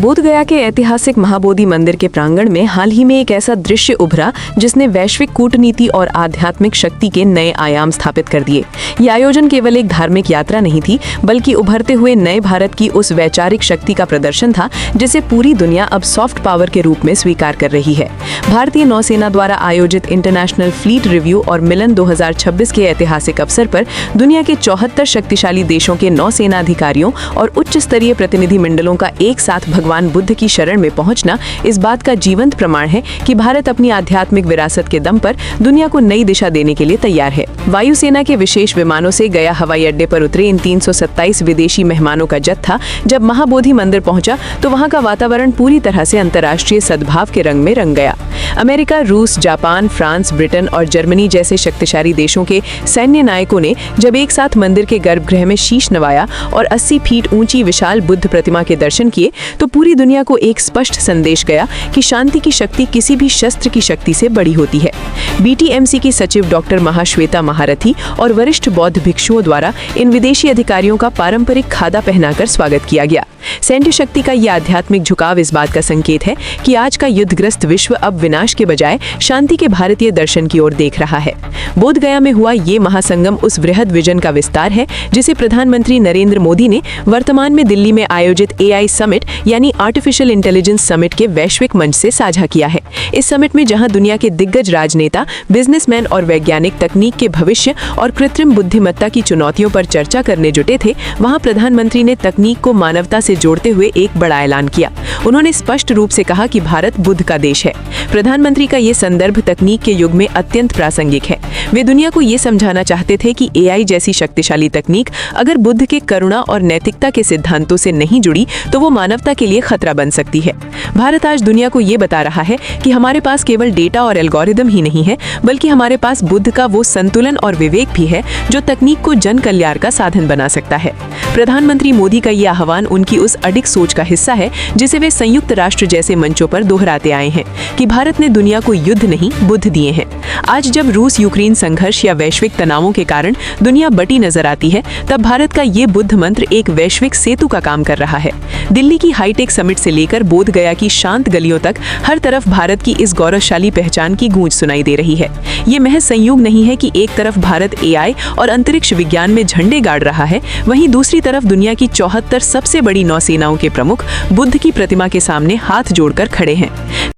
बोधगया के ऐतिहासिक महाबोधि मंदिर के प्रांगण में हाल ही में एक ऐसा दृश्य उभरा जिसने वैश्विक कूटनीति और आध्यात्मिक शक्ति के नए आयाम स्थापित कर दिए। ये आयोजन केवल एक धार्मिक यात्रा नहीं थी, बल्कि उभरते हुए नए भारत की उस वैचारिक शक्ति का प्रदर्शन था जिसे पूरी दुनिया अब सॉफ्ट पावर के रूप में स्वीकार कर रही है। भारतीय नौसेना द्वारा आयोजित इंटरनेशनल फ्लीट रिव्यू और मिलन 2026 के ऐतिहासिक अवसर पर दुनिया के 74 शक्तिशाली देशों के नौसेना अधिकारियों और उच्च स्तरीय प्रतिनिधि मंडलों का एक साथ भगवान बुद्ध की शरण में पहुंचना इस बात का जीवंत प्रमाण है कि भारत अपनी आध्यात्मिक विरासत के दम पर दुनिया को नई दिशा देने के लिए तैयार है। वायुसेना के विशेष विमानों से गया हवाई अड्डे पर उतरे इन 327 विदेशी मेहमानों का जत्था जब महाबोधि मंदिर पहुंचा तो वहां का वातावरण पूरी तरह से अंतर्राष्ट्रीय सद्भाव के रंग में रंग गया। अमेरिका, रूस, जापान, फ्रांस, ब्रिटेन और जर्मनी जैसे शक्तिशाली देशों के सैन्य नायकों ने जब एक साथ मंदिर के गर्भगृह में शीश नवाया और 80 फीट ऊंची विशाल बुद्ध प्रतिमा के दर्शन किए तो पूरी दुनिया को एक स्पष्ट संदेश गया कि शांति की शक्ति किसी भी शस्त्र की शक्ति से बड़ी होती है। BTMC की सचिव डॉक्टर महाश्वेता महारथी और वरिष्ठ बौद्ध भिक्षुओं द्वारा इन विदेशी अधिकारियों का पारंपरिक खादा पहनाकर स्वागत किया गया। सैन्य शक्ति का यह आध्यात्मिक झुकाव इस बात का संकेत है कि आज का युद्धग्रस्त विश्व अब विनाश के बजाय शांति के भारतीय दर्शन की ओर देख रहा है। बोधगया में हुआ ये महासंगम उस वृहद विजन का विस्तार है जिसे प्रधानमंत्री नरेंद्र मोदी ने वर्तमान में दिल्ली में आयोजित AI समिट यानी आर्टिफिशियल इंटेलिजेंस समिट के वैश्विक मंच से साझा किया है। इस समिट में जहां दुनिया के दिग्गज राजनेता, बिजनेसमैन और वैज्ञानिक तकनीक के भविष्य और कृत्रिम बुद्धिमत्ता की चुनौतियों पर चर्चा करने जुटे थे, वहां प्रधानमंत्री ने तकनीक को मानवता से जोड़ते हुए एक बड़ा ऐलान किया। उन्होंने स्पष्ट रूप से कहा कि भारत बुद्ध का देश है। प्रधानमंत्री का ये संदर्भ तकनीक के युग में अत्यंत प्रासंगिक है। वे दुनिया को ये समझाना चाहते थे कि AI जैसी शक्तिशाली तकनीक अगर बुद्ध के करुणा और नैतिकता के सिद्धांतों से नहीं जुड़ी तो वो मानवता के लिए खतरा बन सकती है। भारत आज दुनिया को ये बता रहा है कि हमारे पास केवल डेटा और एल्गोरिदम ही नहीं है, बल्कि हमारे पास बुद्ध का वो संतुलन और विवेक भी है जो तकनीक को जन कल्याण का साधन बना सकता है। प्रधानमंत्री मोदी का ये आह्वान उनकी उस अडिग सोच का हिस्सा है जिसे वे संयुक्त राष्ट्र जैसे मंचों पर दोहराते आए हैं कि भारत ने दुनिया को युद्ध नहीं बुद्ध दिए हैं। आज जब रूस यूक्रेन संघर्ष या वैश्विक तनावों के कारण दुनिया बटी नजर आती है, तब भारत का ये बुद्ध मंत्र एक वैश्विक सेतु का काम कर रहा है। दिल्ली की हाईटेक समिट से लेकर बोधगया की शांत गलियों तक हर तरफ भारत की इस गौरवशाली पहचान की गूंज सुनाई दे रही है। ये महज संयोग नहीं है कि एक तरफ भारत AI और अंतरिक्ष विज्ञान में झंडे गाड़ रहा है, वहीं दूसरी तरफ दुनिया की 74 सबसे बड़ी नौसेनाओं के प्रमुख बुद्ध की प्रतिमा के सामने हाथ जोड़कर खड़े हैं।